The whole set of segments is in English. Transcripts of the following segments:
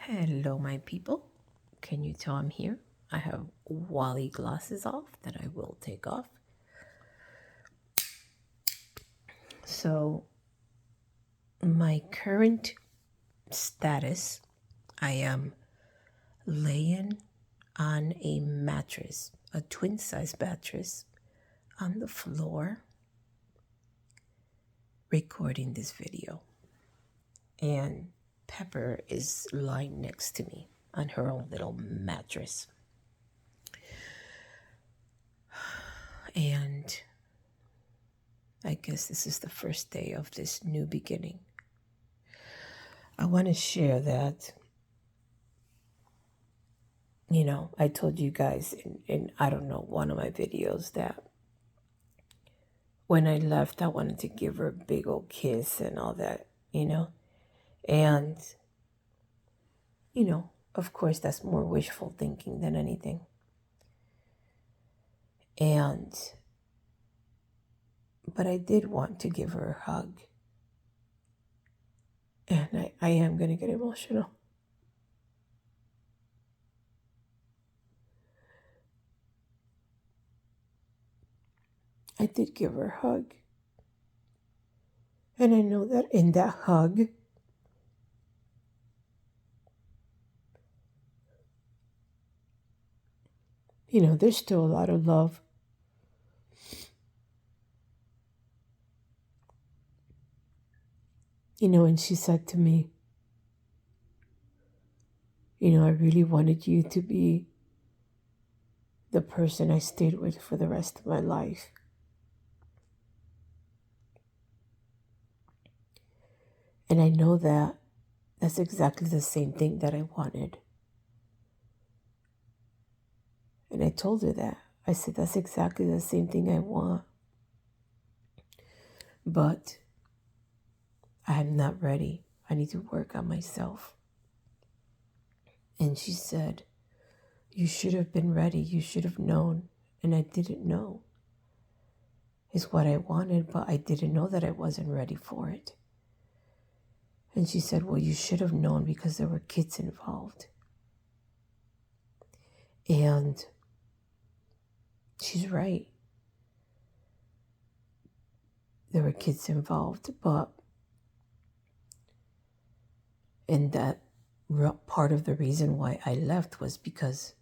Hello, my people. Can you tell I'm here? I have Wally glasses off that I will take off. So, my current status, I am laying on a mattress, a twin size mattress on the floor, recording this video. And Pepper is lying next to me on her own little mattress. And I guess this is the first day of this new beginning. I want to share that, I told you guys in I don't know, one of my videos that when I left, I wanted to give her a big old kiss and all that, And, of course, that's more wishful thinking than anything. But I did want to give her a hug. And I am going to get emotional. I did give her a hug. And I know that in that hug, there's still a lot of love. And she said to me, I really wanted you to be the person I stayed with for the rest of my life. And I know that that's exactly the same thing that I wanted. And I told her that. I said, that's exactly the same thing I want. But I am not ready. I need to work on myself. And she said, you should have been ready. You should have known. And I didn't know. It's what I wanted, but I didn't know that I wasn't ready for it. And she said, well, you should have known because there were kids involved. And she's right. There were kids involved, and that part of the reason why I left was because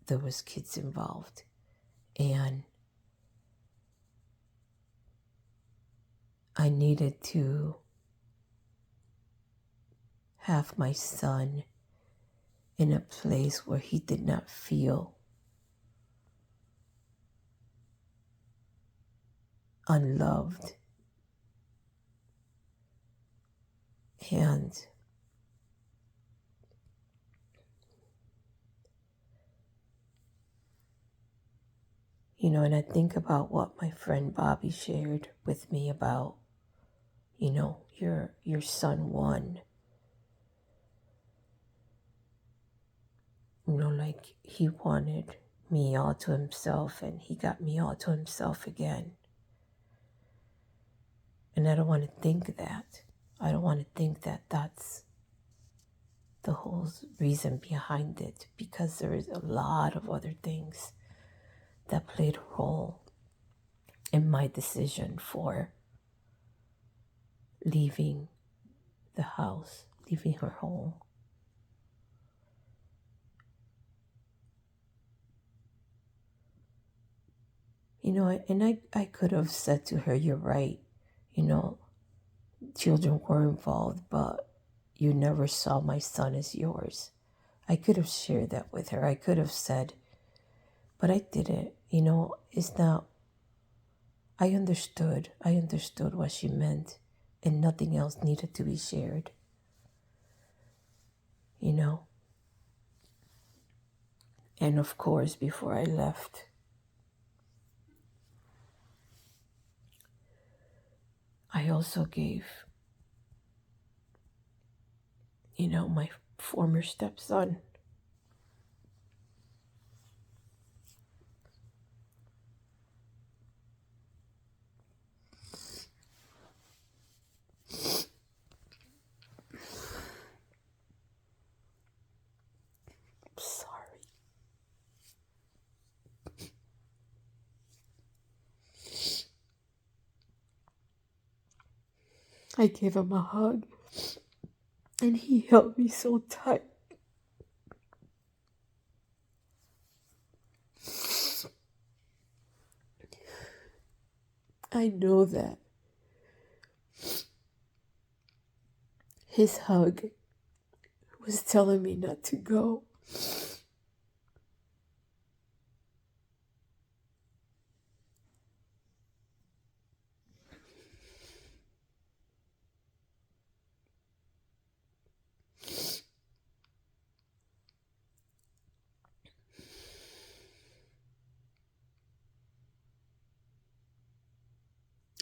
there was kids involved. And I needed to have my son in a place where he did not feel unloved. And and I think about what my friend Bobby shared with me about, your son won. Like he wanted me all to himself and he got me all to himself again. And I don't want to think that. I don't want to think that that's the whole reason behind it, because there is a lot of other things that played a role in my decision for leaving the house, leaving her home. And I could have said to her, you're right, children were involved, but you never saw my son as yours. I could have shared that with her. I could have said, but I didn't. It's not, I understood what she meant, and nothing else needed to be shared. And of course, before I left, I also gave, my former stepson I gave him a hug, and he held me so tight. I know that his hug was telling me not to go.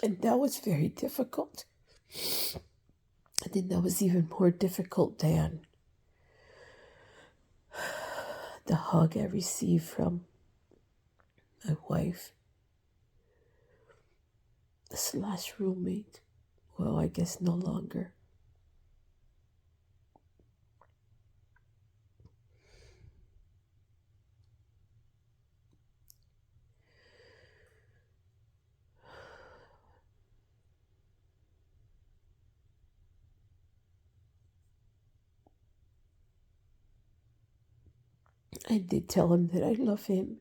And that was very difficult. I think that was even more difficult than the hug I received from my wife / roommate. Well, I guess no longer. I did tell him that I love him,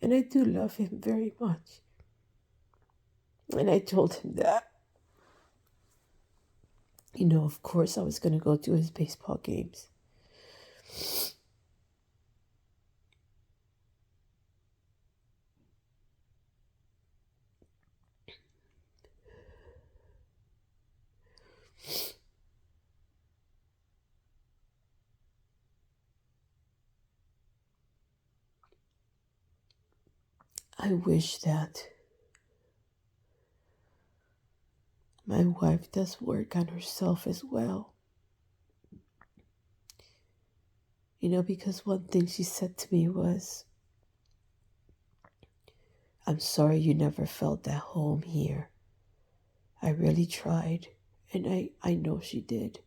and I do love him very much. And I told him that, of course I was going to go to his baseball games. I wish that my wife does work on herself as well. Because one thing she said to me was, "I'm sorry you never felt at home here. I really tried," and I know she did.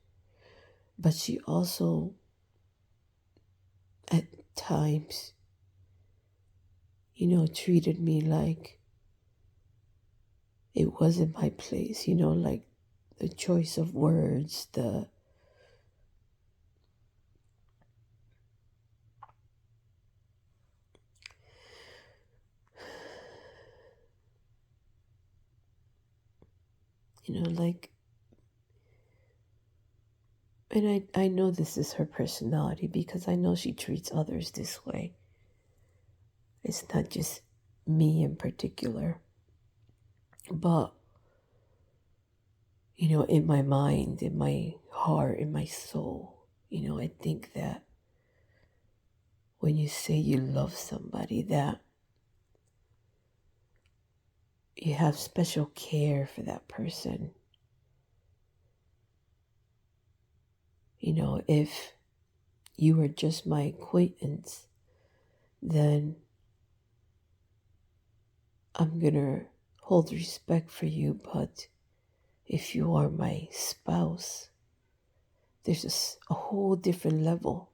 But she also, at times, treated me like it wasn't my place, like the choice of words, and I know this is her personality because I know she treats others this way. It's not just me in particular. But, in my mind, in my heart, in my soul, I think that when you say you love somebody, that you have special care for that person. If you were just my acquaintance, then I'm gonna hold respect for you. But if you are my spouse, there's a whole different level,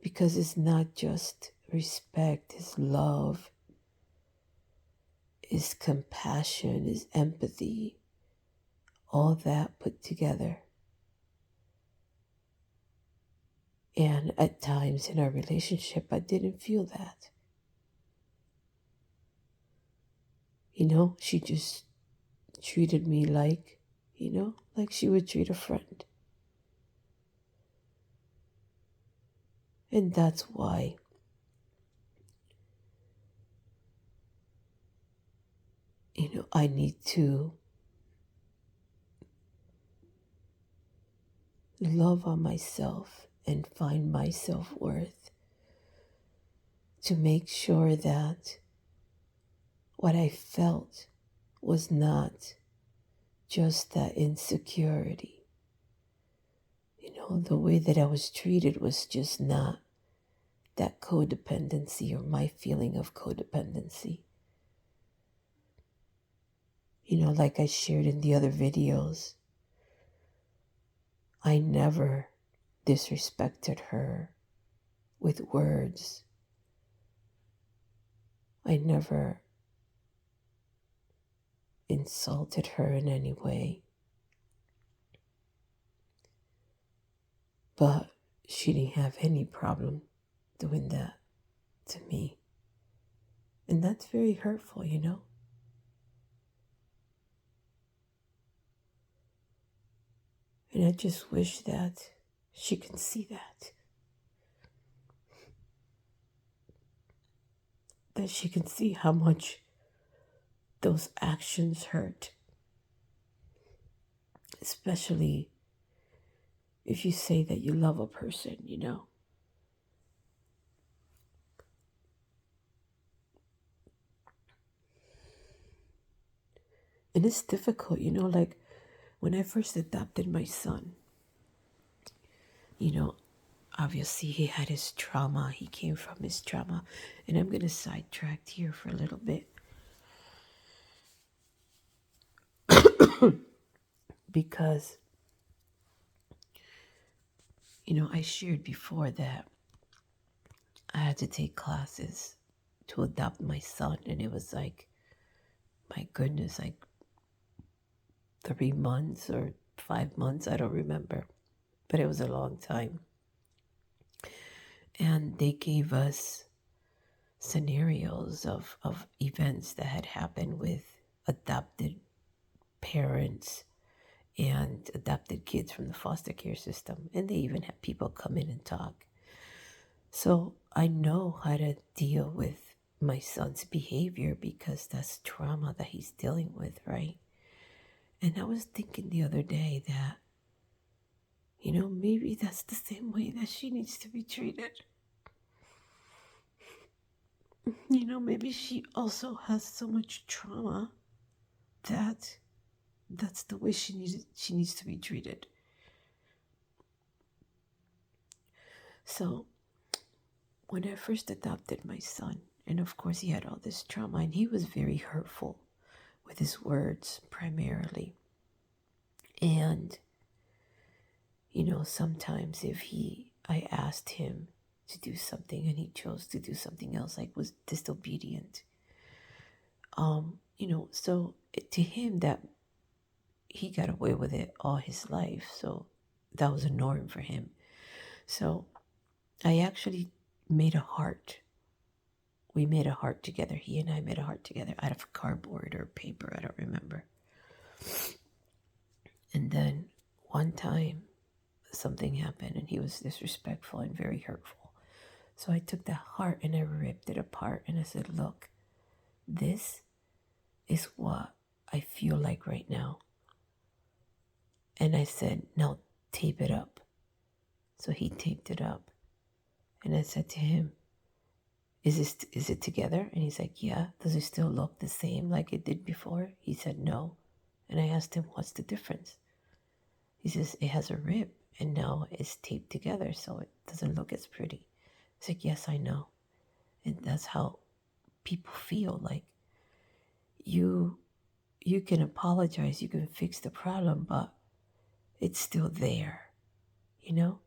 because it's not just respect, it's love, it's compassion, it's empathy, all that put together. And at times in our relationship, I didn't feel that. She just treated me like she would treat a friend. And that's why I need to love on myself and find my self-worth, to make sure that what I felt was not just that insecurity. The way that I was treated was just not that codependency or my feeling of codependency. Like I shared in the other videos, I never disrespected her with words. I never insulted her in any way. But she didn't have any problem doing that to me. And that's very hurtful, you know? And I just wish that she can see that. That she can see how much those actions hurt. Especially if you say that you love a person, you know? And it's difficult, you know, like when I first adopted my son, you know, obviously he had his trauma. He came from his trauma. And I'm going to sidetrack here for a little bit. Because, you know, I shared before that I had to take classes to adopt my son. And it was like, my goodness, like 3 months or 5 months. I don't remember. But it was a long time. And they gave us scenarios of events that had happened with adopted parents and adopted kids from the foster care system. And they even had people come in and talk. So I know how to deal with my son's behavior because that's trauma that he's dealing with, right? And I was thinking the other day that, you know, maybe that's the same way that she needs to be treated. You know, maybe she also has so much trauma that that's the way she needs to be treated. So when I first adopted my son, and of course he had all this trauma, and he was very hurtful with his words primarily. And, you know, sometimes if I asked him to do something and he chose to do something else, like was disobedient. You know, so to him that he got away with it all his life. So that was a norm for him. So I actually made a heart. We made a heart together. He and I made a heart together out of cardboard or paper. I don't remember. And then one time something happened and he was disrespectful and very hurtful. So I took that heart and I ripped it apart and I said, look, this is what I feel like right now. And I said, now tape it up. So he taped it up. And I said to him, is it together? And he's like, yeah. Does it still look the same like it did before? He said, no. And I asked him, what's the difference? He says, it has a rib and now it's taped together so it doesn't look as pretty. He's like, yes, I know. And that's how people feel. Like you can apologize, you can fix the problem, but it's still there, you know?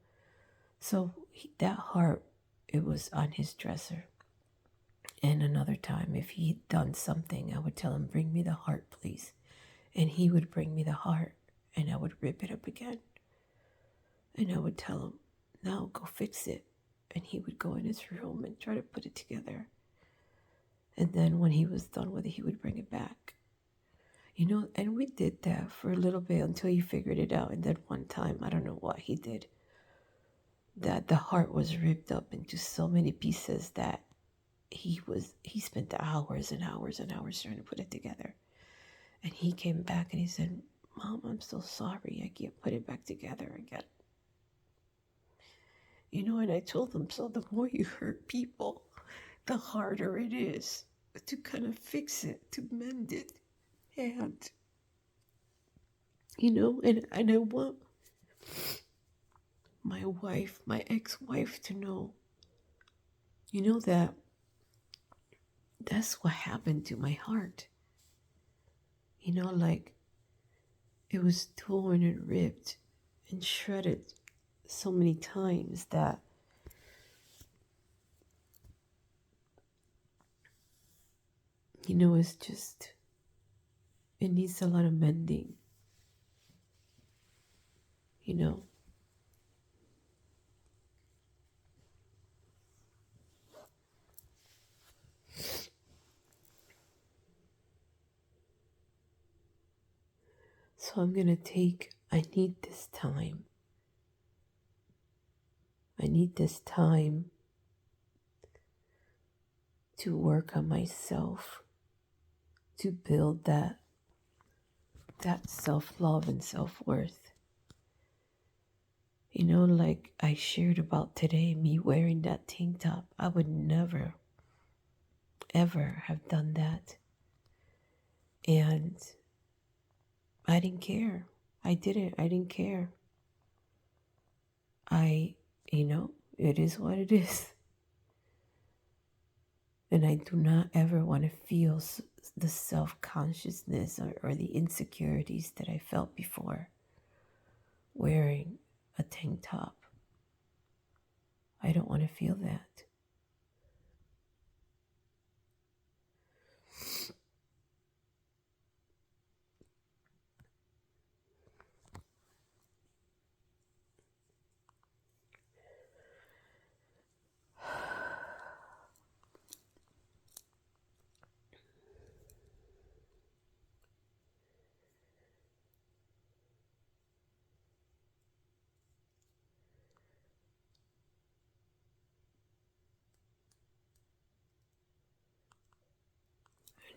So that heart, it was on his dresser. And another time, if he'd done something, I would tell him, bring me the heart, please. And he would bring me the heart, and I would rip it up again. And I would tell him, now go fix it. And he would go in his room and try to put it together. And then when he was done with it, he would bring it back. You know, and we did that for a little bit until he figured it out. And then one time, I don't know what he did, that the heart was ripped up into so many pieces that he spent hours and hours and hours trying to put it together. And he came back and he said, Mom, I'm so sorry. I can't put it back together again. You know, and I told him, so the more you hurt people, the harder it is to kind of fix it, to mend it. And, you know, and I want my wife, my ex-wife to know, you know, that that's what happened to my heart. You know, like it was torn and ripped and shredded so many times that you know, it's just, it needs a lot of mending, you know. So I need this time. I need this time to work on myself, to build that self-love and self-worth. You know, like I shared about today, me wearing that tank top. I would never, ever have done that. And I didn't care. I didn't care. It is what it is. And I do not ever want to feel the self-consciousness or the insecurities that I felt before wearing a tank top. I don't want to feel that.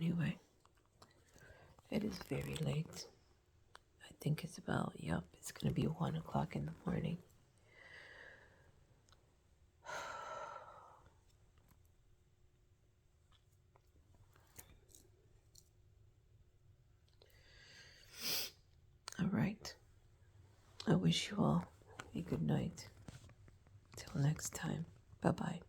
Anyway, it is very late. I think it's it's going to be 1 o'clock in the morning. All right. I wish you all a good night. Till next time. Bye-bye.